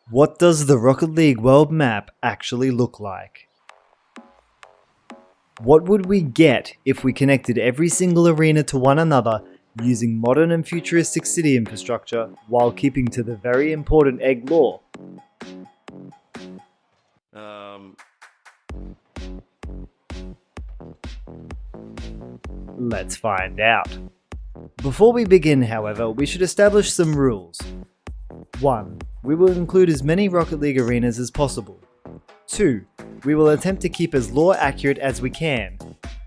What does the Rocket League world map actually look like? What would we get if we connected every single arena to one another using modern and futuristic city infrastructure while keeping to the very important egg lore? Let's find out. Before we begin, however, we should establish some rules. 1. We will include as many Rocket League arenas as possible. 2. We will attempt to keep as lore accurate as we can.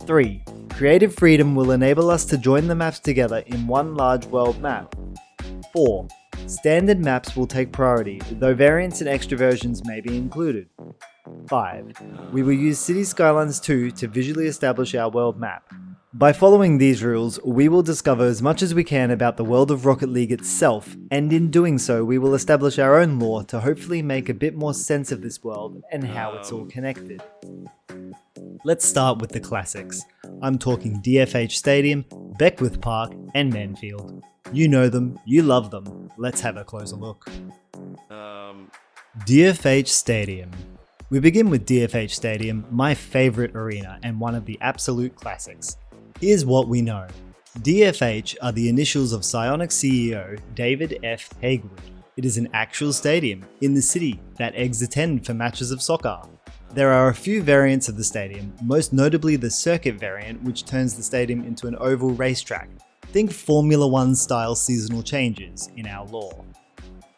3. Creative freedom will enable us to join the maps together in one large world map. 4. Standard maps will take priority, though variants and extra versions may be included. 5. We will use City Skylines 2 to visually establish our world map. By following these rules, we will discover as much as we can about the world of Rocket League itself, and in doing so we will establish our own lore to hopefully make a bit more sense of this world and how it's all connected. Let's start with the classics. I'm talking DFH Stadium, Beckwith Park, and Mannfield. You know them, you love them, let's have a closer look. DFH Stadium. We begin with DFH Stadium, my favourite arena and one of the absolute classics. Here's what we know. DFH are the initials of Psyonix CEO David F. Hagewood. It is an actual stadium in the city that eggs attend for matches of soccer. There are a few variants of the stadium, most notably the circuit variant, which turns the stadium into an oval racetrack. Think Formula 1 style seasonal changes in our lore.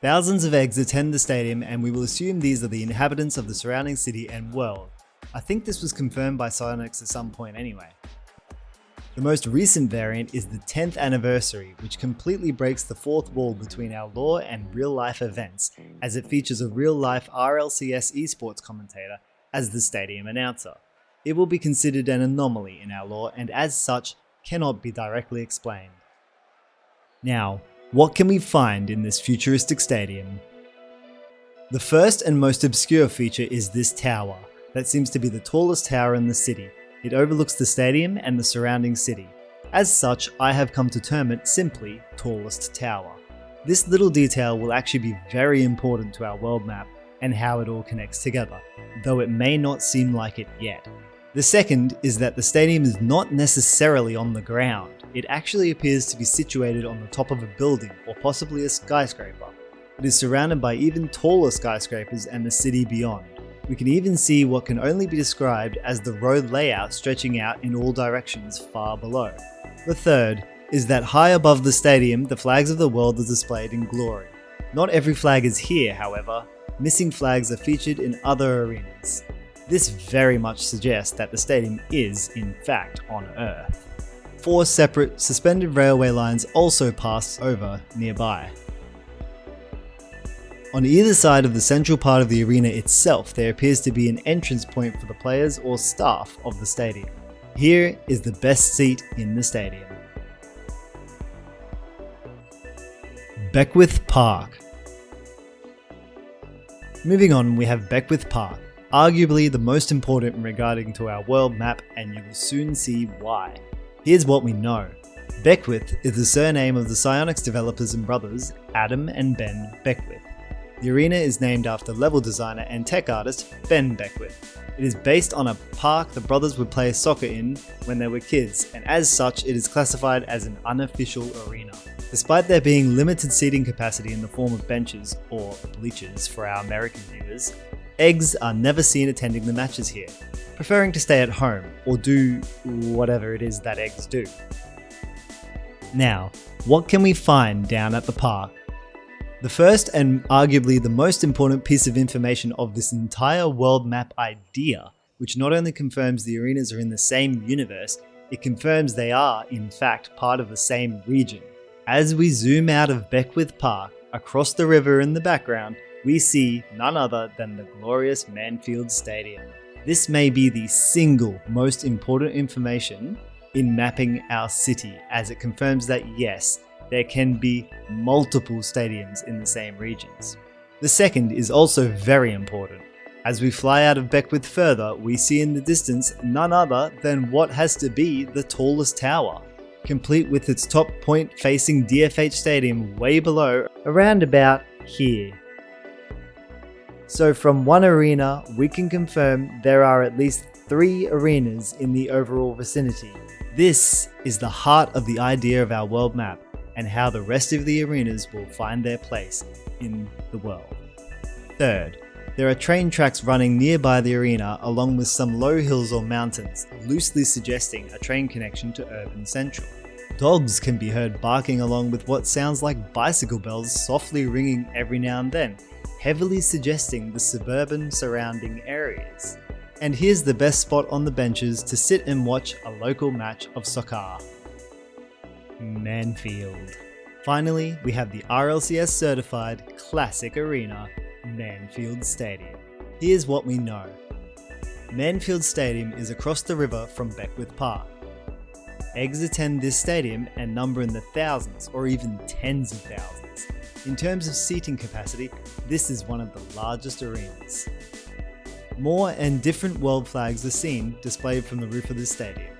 Thousands of eggs attend the stadium, and we will assume these are the inhabitants of the surrounding city and world. I think this was confirmed by Psyonix at some point anyway. The most recent variant is the 10th anniversary, which completely breaks the fourth wall between our lore and real-life events, as it features a real-life RLCS esports commentator as the stadium announcer. It will be considered an anomaly in our lore, and as such, cannot be directly explained. Now, what can we find in this futuristic stadium? The first and most obscure feature is this tower, that seems to be the tallest tower in the city. It overlooks the stadium and the surrounding city. As such, I have come to term it simply tallest tower. This little detail will actually be very important to our world map and how it all connects together, though it may not seem like it yet. The second is that the stadium is not necessarily on the ground. It actually appears to be situated on the top of a building or possibly a skyscraper. It is surrounded by even taller skyscrapers and the city beyond. We can even see what can only be described as the road layout stretching out in all directions far below. The third is that high above the stadium, the flags of the world are displayed in glory. Not every flag is here, however. Missing flags are featured in other arenas. This very much suggests that the stadium is, in fact, on Earth. 4 separate suspended railway lines also pass over nearby. On either side of the central part of the arena itself, there appears to be an entrance point for the players or staff of the stadium. Here is the best seat in the stadium. Beckwith Park. Moving on, we have Beckwith Park, arguably the most important regarding to our world map, and you will soon see why. Here's what we know. Beckwith is the surname of the Psyonix developers and brothers, Adam and Ben Beckwith. The arena is named after level designer and tech artist Ben Beckwith. It is based on a park the brothers would play soccer in when they were kids, and as such it is classified as an unofficial arena. Despite there being limited seating capacity in the form of benches, or bleachers for our American viewers, eggs are never seen attending the matches here, preferring to stay at home or do whatever it is that eggs do. Now, what can we find down at the park? The first and arguably the most important piece of information of this entire world map idea, which not only confirms the arenas are in the same universe, it confirms they are, in fact, part of the same region. As we zoom out of Beckwith Park, across the river in the background, we see none other than the glorious Mannfield Stadium. This may be the single most important information in mapping our city, as it confirms that yes, there can be multiple stadiums in the same regions. The second is also very important. As we fly out of Beckwith further, we see in the distance none other than what has to be the tallest tower, complete with its top point facing DFH Stadium way below, around about here. So from one arena, we can confirm there are at least 3 arenas in the overall vicinity. This is the heart of the idea of our world map and how the rest of the arenas will find their place in the world. Third, there are train tracks running nearby the arena along with some low hills or mountains, loosely suggesting a train connection to Urban Central. Dogs can be heard barking along with what sounds like bicycle bells softly ringing every now and then, heavily suggesting the suburban surrounding areas. And here's the best spot on the benches to sit and watch a local match of soccer. Mannfield. Finally, we have the RLCS certified classic arena, Mannfield Stadium. Here's what we know. Mannfield Stadium is across the river from Beckwith Park. Eggs attend this stadium and number in the thousands or even tens of thousands. In terms of seating capacity, this is one of the largest arenas. More and different world flags are seen displayed from the roof of the stadium.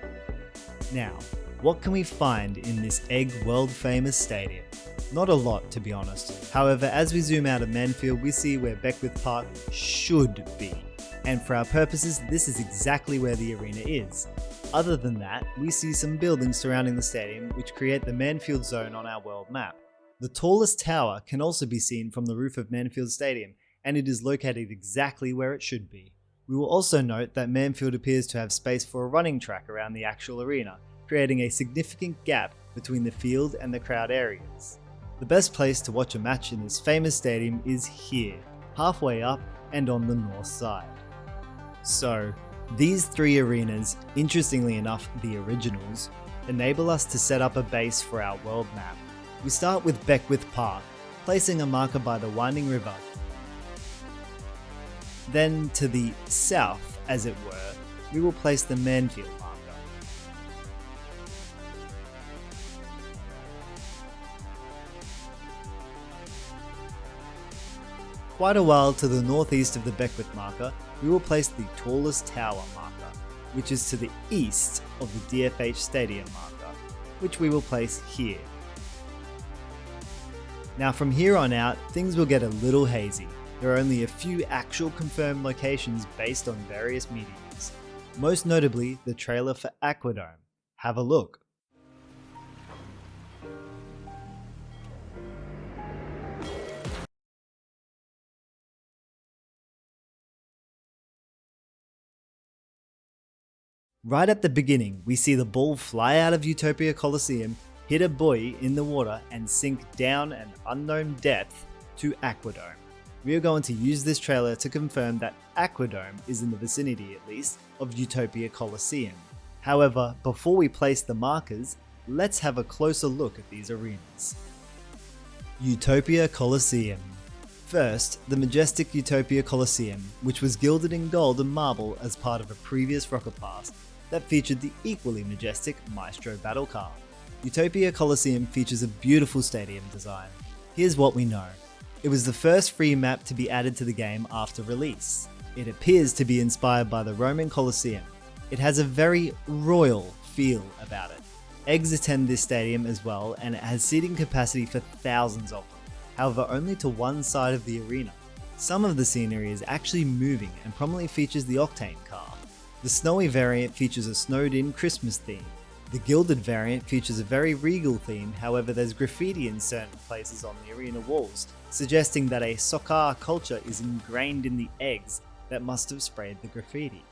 Now, what can we find in this egg world famous stadium? Not a lot, to be honest. However, as we zoom out of Mannfield, we see where Beckwith Park should be. And for our purposes, this is exactly where the arena is. Other than that, we see some buildings surrounding the stadium which create the Mannfield zone on our world map. The tallest tower can also be seen from the roof of Mannfield Stadium, and it is located exactly where it should be. We will also note that Mannfield appears to have space for a running track around the actual arena, creating a significant gap between the field and the crowd areas. The best place to watch a match in this famous stadium is here, halfway up and on the north side. So, these 3 arenas, interestingly enough the originals, enable us to set up a base for our world map. We start with Beckwith Park, placing a marker by the winding river. Then to the south, as it were, we will place the Mannfield marker. Quite a while to the northeast of the Beckwith marker, we will place the tallest tower marker, which is to the east of the DFH Stadium marker, which we will place here. Now from here on out, things will get a little hazy. There are only a few actual confirmed locations based on various mediums. Most notably, the trailer for Aquadome. Have a look. Right at the beginning, we see the ball fly out of Utopia Coliseum, hit a buoy in the water and sink down an unknown depth to Aquadome. We are going to use this trailer to confirm that Aquadome is in the vicinity, at least, of Utopia Coliseum. However, before we place the markers, let's have a closer look at these arenas. Utopia Coliseum. First, the majestic Utopia Coliseum, which was gilded in gold and marble as part of a previous rocket blast that featured the equally majestic Maestro battle car. Utopia Coliseum features a beautiful stadium design. Here's what we know. It was the first free map to be added to the game after release. It appears to be inspired by the Roman Colosseum. It has a very royal feel about it. Eggs attend this stadium as well, and it has seating capacity for thousands of them, however only to one side of the arena. Some of the scenery is actually moving and prominently features the Octane car. The snowy variant features a snowed-in Christmas theme. The gilded variant features a very regal theme, however there's graffiti in certain places on the arena walls, suggesting that a soccer culture is ingrained in the eggs that must have sprayed the graffiti.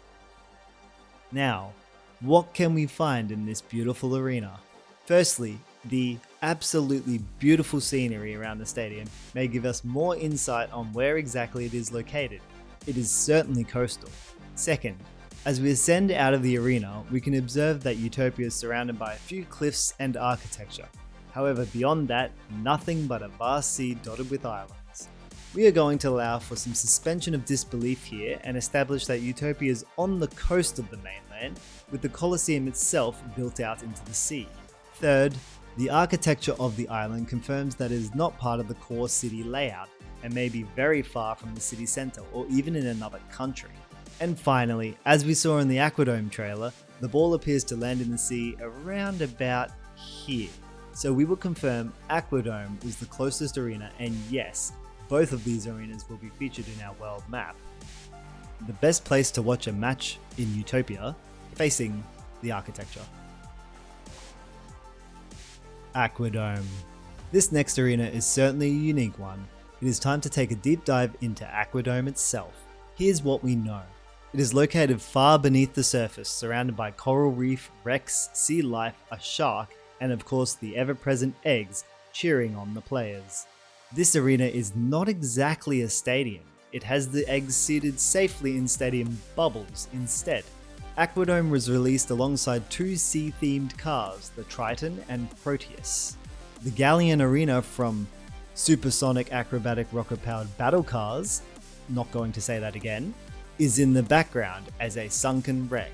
Now, what can we find in this beautiful arena? Firstly, the absolutely beautiful scenery around the stadium may give us more insight on where exactly it is located. It is certainly coastal. Second, as we ascend out of the arena, we can observe that Utopia is surrounded by a few cliffs and architecture. However, beyond that, nothing but a vast sea dotted with islands. We are going to allow for some suspension of disbelief here and establish that Utopia is on the coast of the mainland, with the Colosseum itself built out into the sea. Third, the architecture of the island confirms that it is not part of the core city layout and may be very far from the city centre or even in another country. And finally, as we saw in the Aquadome trailer, the ball appears to land in the sea around about here. So we will confirm Aquadome is the closest arena, and yes, Both of these arenas will be featured in our world map. The best place to watch a match in Utopia, facing the architecture. Aquadome. This next arena is certainly a unique one. It is time to take a deep dive into Aquadome itself. Here's what we know. It is located far beneath the surface, surrounded by coral reef, wrecks, sea life, a shark, and of course the ever-present eggs cheering on the players. This arena is not exactly a stadium. It has the eggs seated safely in stadium bubbles instead. Aquadome was released alongside two sea-themed cars, the Triton and Proteus. The Galleon Arena from Supersonic Acrobatic Rocket-Powered Battle Cars, not going to say that again, is in the background as a sunken wreck.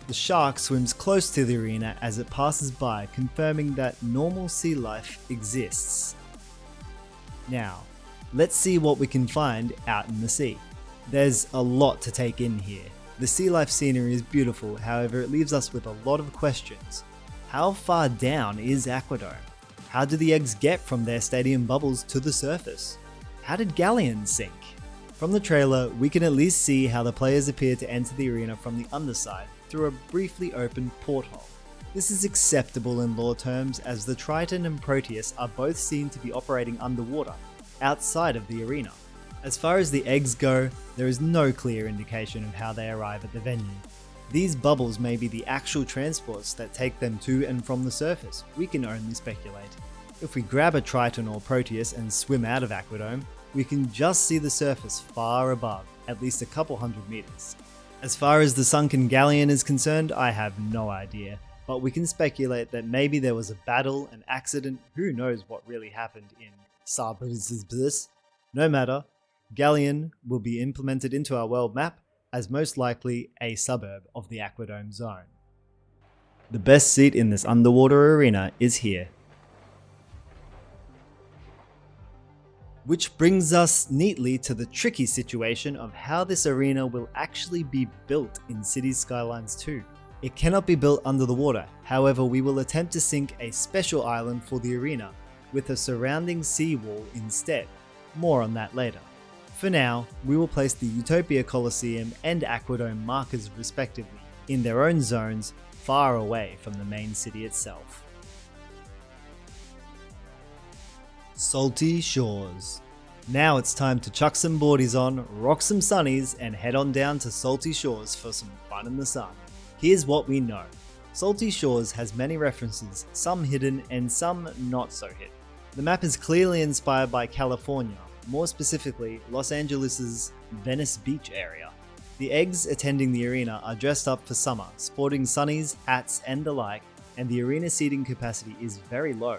The shark swims close to the arena as it passes by, confirming that normal sea life exists. Now, let's see what we can find out in the sea. There's a lot to take in here. The sea life scenery is beautiful, however it leaves us with a lot of questions. How far down is Aquadome? How do the eggs get from their stadium bubbles to the surface? How did galleons sink? From the trailer, we can at least see how the players appear to enter the arena from the underside through a briefly opened porthole. This is acceptable in lore terms, as the Triton and Proteus are both seen to be operating underwater, outside of the arena. As far as the eggs go, there is no clear indication of how they arrive at the venue. These bubbles may be the actual transports that take them to and from the surface. We can only speculate. If we grab a Triton or Proteus and swim out of Aquadome, we can just see the surface far above, at least a couple hundred meters. As far as the sunken galleon is concerned, I have no idea, but we can speculate that maybe there was a battle, an accident, who knows what really happened in Sabrzbz. No matter, Galleon will be implemented into our world map as most likely a suburb of the Aquadome zone. The best seat in this underwater arena is here. Which brings us neatly to the tricky situation of how this arena will actually be built in Cities Skylines 2. It cannot be built under the water, however we will attempt to sink a special island for the arena, with a surrounding seawall instead. More on that later. For now, we will place the Utopia Coliseum and Aquadome markers respectively, in their own zones, far away from the main city itself. Salty Shores. Now it's time to chuck some boardies on, rock some sunnies, and head on down to Salty Shores for some fun in the sun. Here's what we know. Salty Shores has many references, some hidden and some not so hidden. The map is clearly inspired by California, more specifically Los Angeles' Venice Beach area. The eggs attending the arena are dressed up for summer, sporting sunnies, hats and the like, and the arena seating capacity is very low.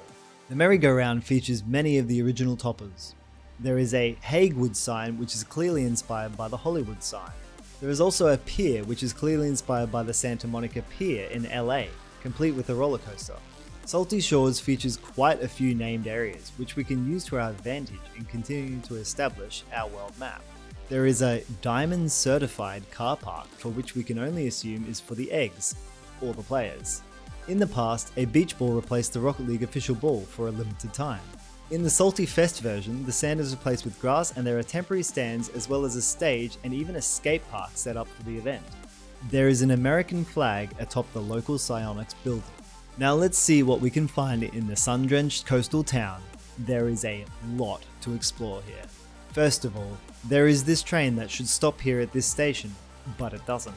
The merry-go-round features many of the original toppers. There is a Haguewood sign which is clearly inspired by the Hollywood sign. There is also a pier which is clearly inspired by the Santa Monica Pier in LA, complete with a roller coaster. Salty Shores features quite a few named areas, which we can use to our advantage in continuing to establish our world map. There is a Diamond certified car park, for which we can only assume is for the eggs, or the players. In the past, a beach ball replaced the Rocket League official ball for a limited time. In the Salty Fest version, the sand is replaced with grass and there are temporary stands as well as a stage and even a skate park set up for the event. There is an American flag atop the local Psionics building. Now let's see what we can find in the sun-drenched coastal town. There is a lot to explore here. First of all, there is this train that should stop here at this station, but it doesn't.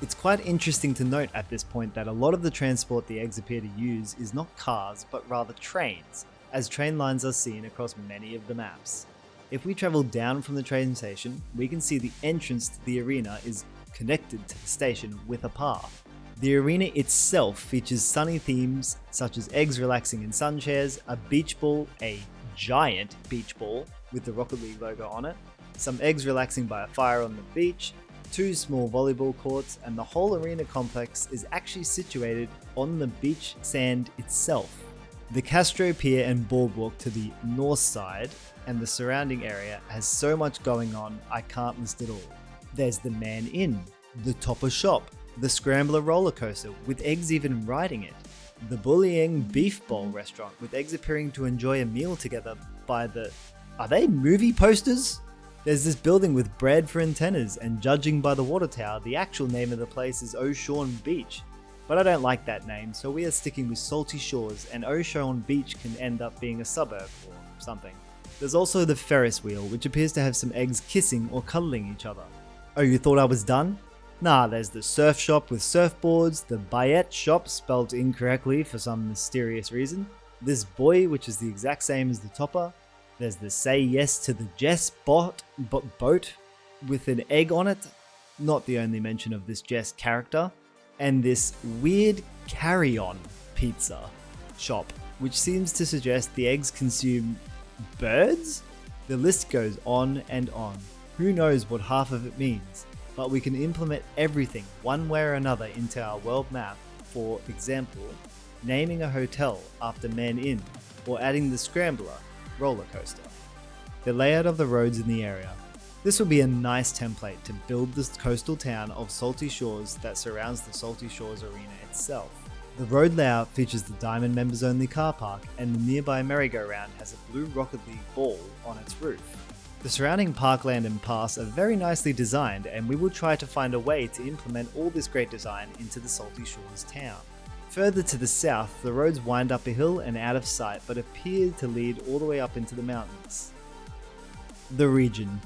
It's quite interesting to note at this point that a lot of the transport the eggs appear to use is not cars, but rather trains, as train lines are seen across many of the maps. If we travel down from the train station, we can see the entrance to the arena is connected to the station with a path. The arena itself features sunny themes such as eggs relaxing in sun chairs, a beach ball, a giant beach ball with the Rocket League logo on it, some eggs relaxing by a fire on the beach, 2 small volleyball courts, and the whole arena complex is actually situated on the beach sand itself. The Castro Pier and boardwalk to the north side and the surrounding area has so much going on I can't list it all. There's the Man Inn, the Topper Shop, the Scrambler roller coaster with eggs even riding it, the Bullying Beef Bowl restaurant with eggs appearing to enjoy a meal together by the Are they movie posters? There's this building with bread for antennas, and judging by the water tower, the actual name of the place is O'Shawn Beach. But I don't like that name, so we are sticking with Salty Shores, and O'Shawn Beach can end up being a suburb or something. There's also the Ferris wheel, which appears to have some eggs kissing or cuddling each other. Oh, you thought I was done? Nah, there's the surf shop with surfboards, the Bayette shop spelled incorrectly for some mysterious reason, this buoy which is the exact same as the topper, there's the Say Yes to the Jess boat with an egg on it, not the only mention of this Jess character, and this weird carry-on pizza shop, which seems to suggest the eggs consume birds? The list goes on and on. Who knows what half of it means, but we can implement everything one way or another into our world map, for example, naming a hotel after Man Inn, or adding the Scrambler roller coaster. The layout of the roads in the area. This would be a nice template to build this coastal town of Salty Shores that surrounds the Salty Shores Arena itself. The road layout features the Diamond members only car park, and the nearby merry-go-round has a blue Rocket League ball on its roof. The surrounding parkland and pass are very nicely designed, and we will try to find a way to implement all this great design into the Salty Shores town. Further to the south, the roads wind up a hill and out of sight, but appear to lead all the way up into the mountains. The region.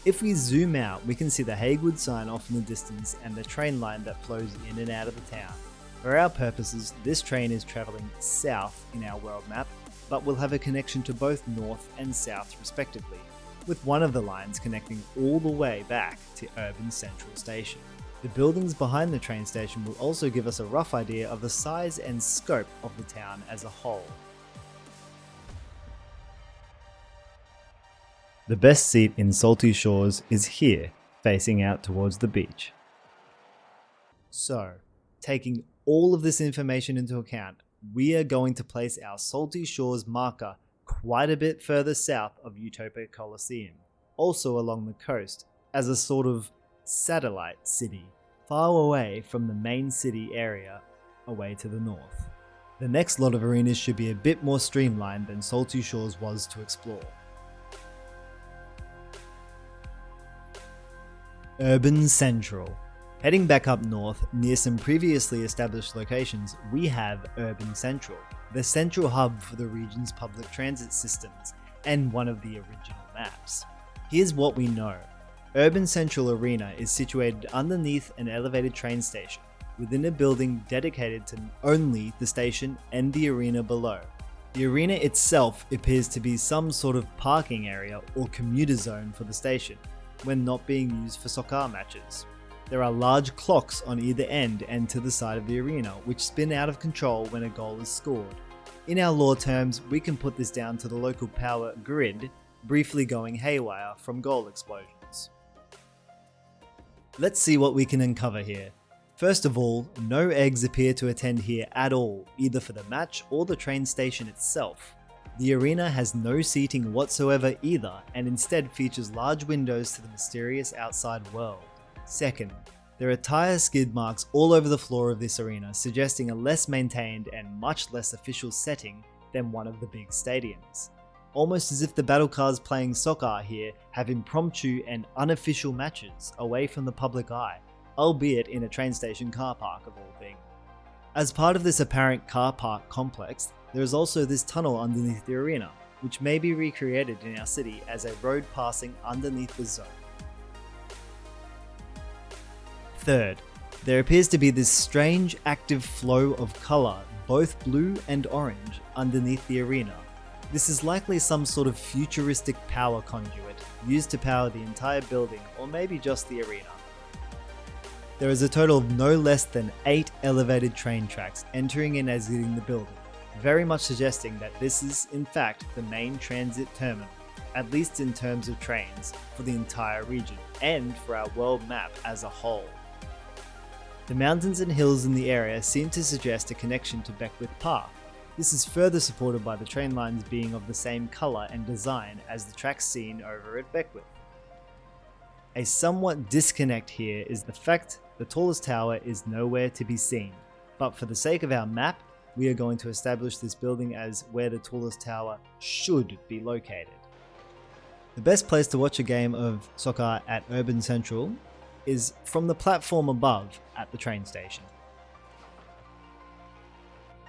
If we zoom out, we can see the Haywood sign off in the distance and the train line that flows in and out of the town. For our purposes, this train is travelling south in our world map, but will have a connection to both north and south respectively, with one of the lines connecting all the way back to Urban Central Station. The buildings behind the train station will also give us a rough idea of the size and scope of the town as a whole. The best seat in Salty Shores is here, facing out towards the beach. So, taking all of this information into account, we are going to place our Salty Shores marker quite a bit further south of Utopia Coliseum, also along the coast, as a sort of satellite city, far away from the main city area away to the north. The next lot of arenas should be a bit more streamlined than Salty Shores was to explore. Urban Central. Heading back up north, near some previously established locations, we have Urban Central, the central hub for the region's public transit systems, and one of the original maps. Here's what we know. Urban Central Arena is situated underneath an elevated train station, within a building dedicated to only the station and the arena below. The arena itself appears to be some sort of parking area or commuter zone for the station, when not being used for soccer matches. There are large clocks on either end and to the side of the arena, which spin out of control when a goal is scored. In our lore terms, we can put this down to the local power grid briefly going haywire from goal explosions. Let's see what we can uncover here. First of all, no eggs appear to attend here at all, either for the match or the train station itself. The arena has no seating whatsoever either, and instead features large windows to the mysterious outside world. Second, there are tire skid marks all over the floor of this arena, suggesting a less maintained and much less official setting than one of the big stadiums. Almost as if the battle cars playing soccer here have impromptu and unofficial matches away from the public eye, albeit in a train station car park of all things. As part of this apparent car park complex, there is also this tunnel underneath the arena, which may be recreated in our city as a road passing underneath the zone. Third, there appears to be this strange active flow of colour, both blue and orange, underneath the arena. This is likely some sort of futuristic power conduit used to power the entire building, or maybe just the arena. There is a total of no less than 8 elevated train tracks entering and exiting the building, very much suggesting that this is in fact the main transit terminal, at least in terms of trains, for the entire region, and for our world map as a whole. The mountains and hills in the area seem to suggest a connection to Beckwith Park. This is further supported by the train lines being of the same colour and design as the tracks seen over at Beckwith. A somewhat disconnect here is the fact the tallest tower is nowhere to be seen, but for the sake of our map, we are going to establish this building as where the tallest tower should be located. The best place to watch a game of soccer at Urban Central is from the platform above at the train station.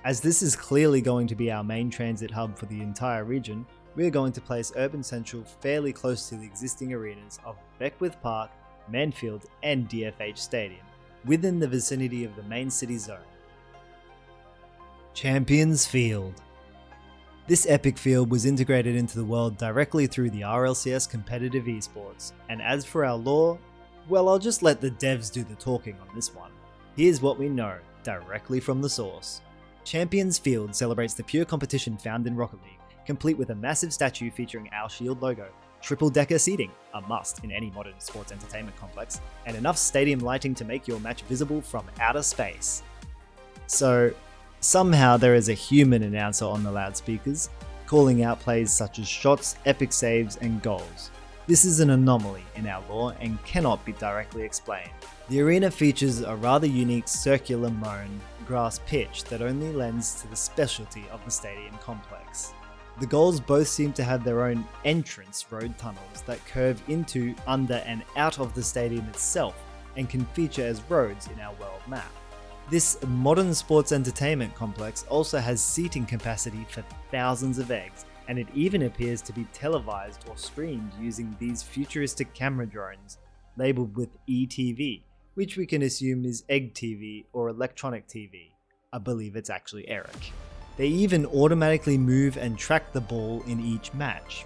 As this is clearly going to be our main transit hub for the entire region, we are going to place Urban Central fairly close to the existing arenas of Beckwith Park, Mannfield and DFH Stadium, within the vicinity of the main city zone. Champions Field. This epic field was integrated into the world directly through the RLCS competitive esports, and as for our lore, well, I'll just let the devs do the talking on this one. Here's what we know, directly from the source. Champions Field celebrates the pure competition found in Rocket League, complete with a massive statue featuring our Shield logo, triple-decker seating, a must in any modern sports entertainment complex, and enough stadium lighting to make your match visible from outer space. So, somehow there is a human announcer on the loudspeakers, calling out plays such as shots, epic saves, and goals. This is an anomaly in our lore and cannot be directly explained. The arena features a rather unique circular mown grass pitch that only lends to the specialty of the stadium complex. The goals both seem to have their own entrance road tunnels that curve into, under, and out of the stadium itself and can feature as roads in our world map. This modern sports entertainment complex also has seating capacity for thousands of eggs, and it even appears to be televised or streamed using these futuristic camera drones labelled with ETV, which we can assume is Egg TV or Electronic TV. I believe it's actually Eric. They even automatically move and track the ball in each match.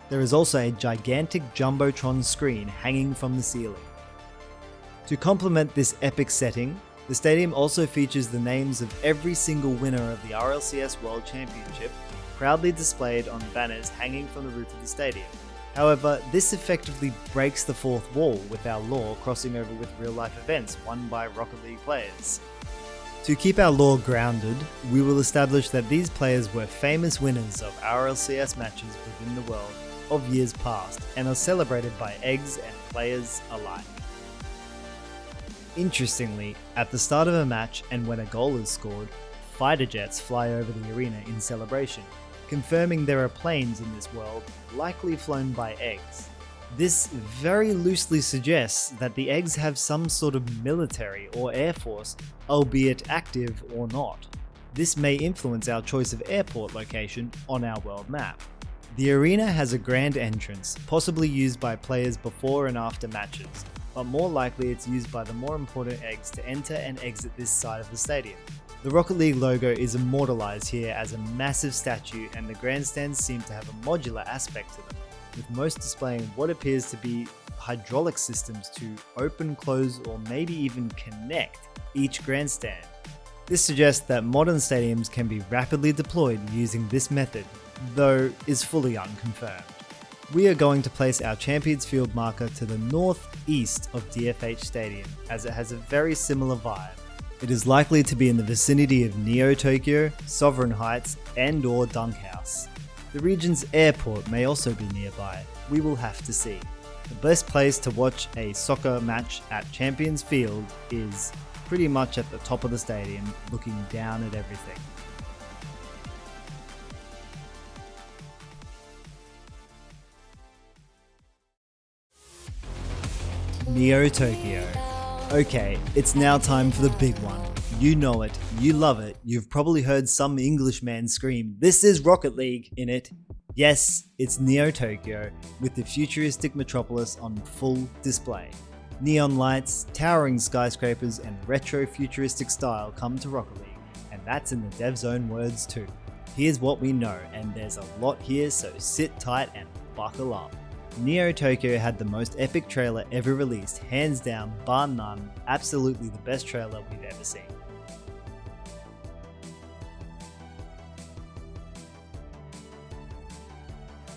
There is also a gigantic Jumbotron screen hanging from the ceiling. To complement this epic setting, the stadium also features the names of every single winner of the RLCS World Championship, proudly displayed on banners hanging from the roof of the stadium. However, this effectively breaks the fourth wall with our lore crossing over with real-life events won by Rocket League players. To keep our lore grounded, we will establish that these players were famous winners of RLCS matches within the world of years past and are celebrated by eggs and players alike. Interestingly, at the start of a match and when a goal is scored, fighter jets fly over the arena in celebration, confirming there are planes in this world likely flown by eggs. This very loosely suggests that the eggs have some sort of military or air force, albeit active or not. This may influence our choice of airport location on our world map. The arena has a grand entrance, possibly used by players before and after matches, but more likely it's used by the more important eggs to enter and exit this side of the stadium. The Rocket League logo is immortalized here as a massive statue, and the grandstands seem to have a modular aspect to them, with most displaying what appears to be hydraulic systems to open, close, or maybe even connect each grandstand. This suggests that modern stadiums can be rapidly deployed using this method, though is fully unconfirmed. We are going to place our Champions Field marker to the northeast of DFH Stadium, as it has a very similar vibe. It is likely to be in the vicinity of Neo Tokyo, Sovereign Heights, and or Dunkhouse. The region's airport may also be nearby. We will have to see. The best place to watch a soccer match at Champions Field is pretty much at the top of the stadium, looking down at everything. Neo Tokyo. Okay, it's now time for the big one. You know it, you love it, you've probably heard some Englishman scream, "This is Rocket League" in it. Yes, it's Neo Tokyo, with the futuristic metropolis on full display. Neon lights, towering skyscrapers, and retro futuristic style come to Rocket League, and that's in the dev's own words too. Here's what we know, and there's a lot here, so sit tight and buckle up. Neo Tokyo had the most epic trailer ever released, hands down, bar none, absolutely the best trailer we've ever seen.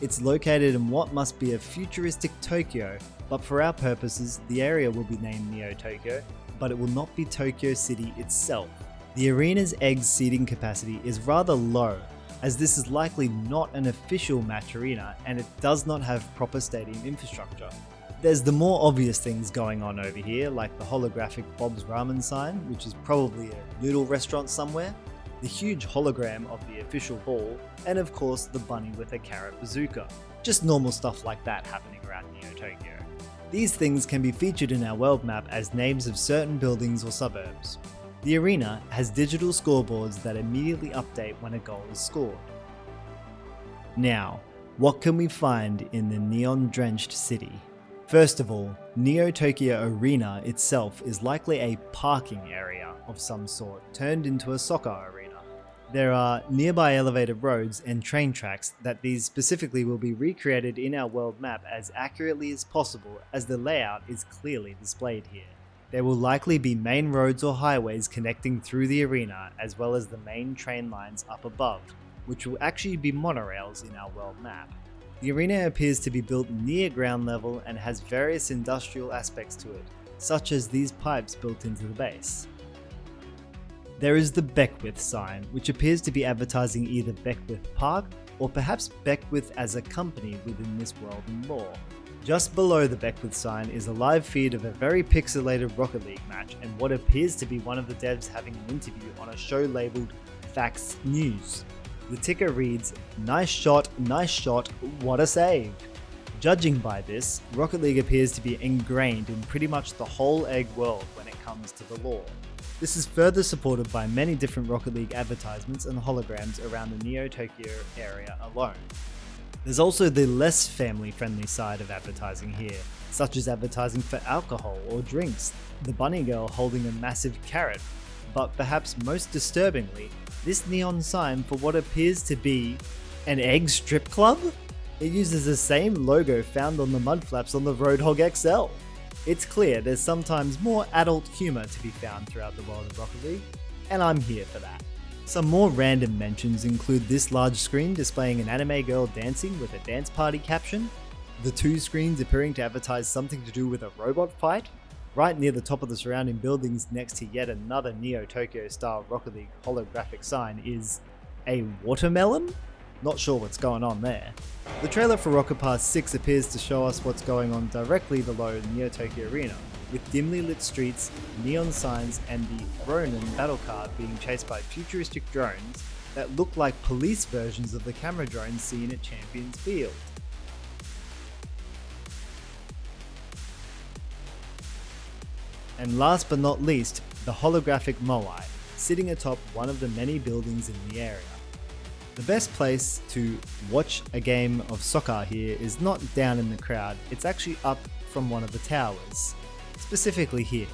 It's located in what must be a futuristic Tokyo, but for our purposes, the area will be named Neo Tokyo, but it will not be Tokyo City itself. The arena's egg seating capacity is rather low, as this is likely not an official match arena and it does not have proper stadium infrastructure. There's the more obvious things going on over here, like the holographic Bob's Ramen sign, which is probably a noodle restaurant somewhere, the huge hologram of the official ball, and of course the bunny with a carrot bazooka. Just normal stuff like that happening around Neo Tokyo. These things can be featured in our world map as names of certain buildings or suburbs. The arena has digital scoreboards that immediately update when a goal is scored. Now, what can we find in the neon-drenched city? First of all, Neo Tokyo Arena itself is likely a parking area of some sort turned into a soccer arena. There are nearby elevated roads and train tracks that these specifically will be recreated in our world map as accurately as possible, as the layout is clearly displayed here. There will likely be main roads or highways connecting through the arena, as well as the main train lines up above, which will actually be monorails in our world map. The arena appears to be built near ground level and has various industrial aspects to it, such as these pipes built into the base. There is the Beckwith sign, which appears to be advertising either Beckwith Park or perhaps Beckwith as a company within this world and lore. Just below the Beckwith sign is a live feed of a very pixelated Rocket League match and what appears to be one of the devs having an interview on a show labelled Facts News. The ticker reads, nice shot, what a save. Judging by this, Rocket League appears to be ingrained in pretty much the whole egg world when it comes to the lore. This is further supported by many different Rocket League advertisements and holograms around the Neo Tokyo area alone. There's also the less family-friendly side of advertising here, such as advertising for alcohol or drinks, the bunny girl holding a massive carrot, but perhaps most disturbingly, this neon sign for what appears to be an egg strip club? It uses the same logo found on the mud flaps on the Roadhog XL. It's clear there's sometimes more adult humour to be found throughout the world of Rocket League, and I'm here for that. Some more random mentions include this large screen displaying an anime girl dancing with a dance party caption, the two screens appearing to advertise something to do with a robot fight, right near the top of the surrounding buildings next to yet another Neo Tokyo style Rocket League holographic sign is a watermelon? Not sure what's going on there. The trailer for Rocket Pass 6 appears to show us what's going on directly below Neo Tokyo Arena, with dimly lit streets, neon signs, and the Ronin battle card being chased by futuristic drones that look like police versions of the camera drones seen at Champions Field. And last but not least, the holographic Moai, sitting atop one of the many buildings in the area. The best place to watch a game of soccer here is not down in the crowd, it's actually up from one of the towers, specifically here.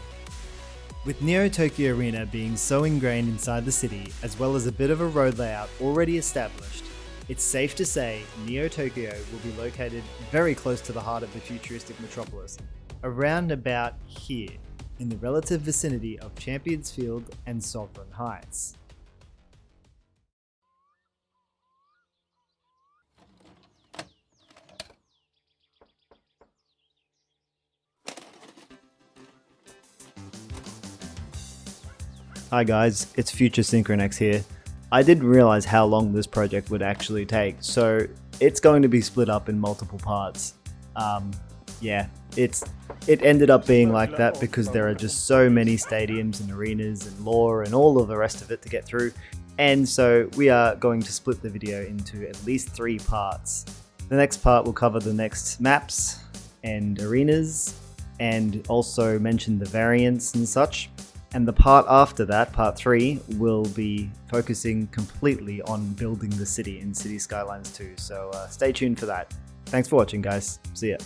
With Neo Tokyo Arena being so ingrained inside the city, as well as a bit of a road layout already established, it's safe to say Neo Tokyo will be located very close to the heart of the futuristic metropolis, around about here, in the relative vicinity of Champions Field and Sovereign Heights. Hi guys, it's Future Synchronex here. I didn't realize how long this project would actually take, so it's going to be split up in multiple parts. It ended up being like that because there are just so many stadiums and arenas and lore and all of the rest of it to get through, and so we are going to split the video into at least 3 parts. The next part will cover the next maps and arenas, and also mention the variants and such. And the part after that, part 3, will be focusing completely on building the city in City Skylines 2, so stay tuned for that. Thanks for watching guys, see ya.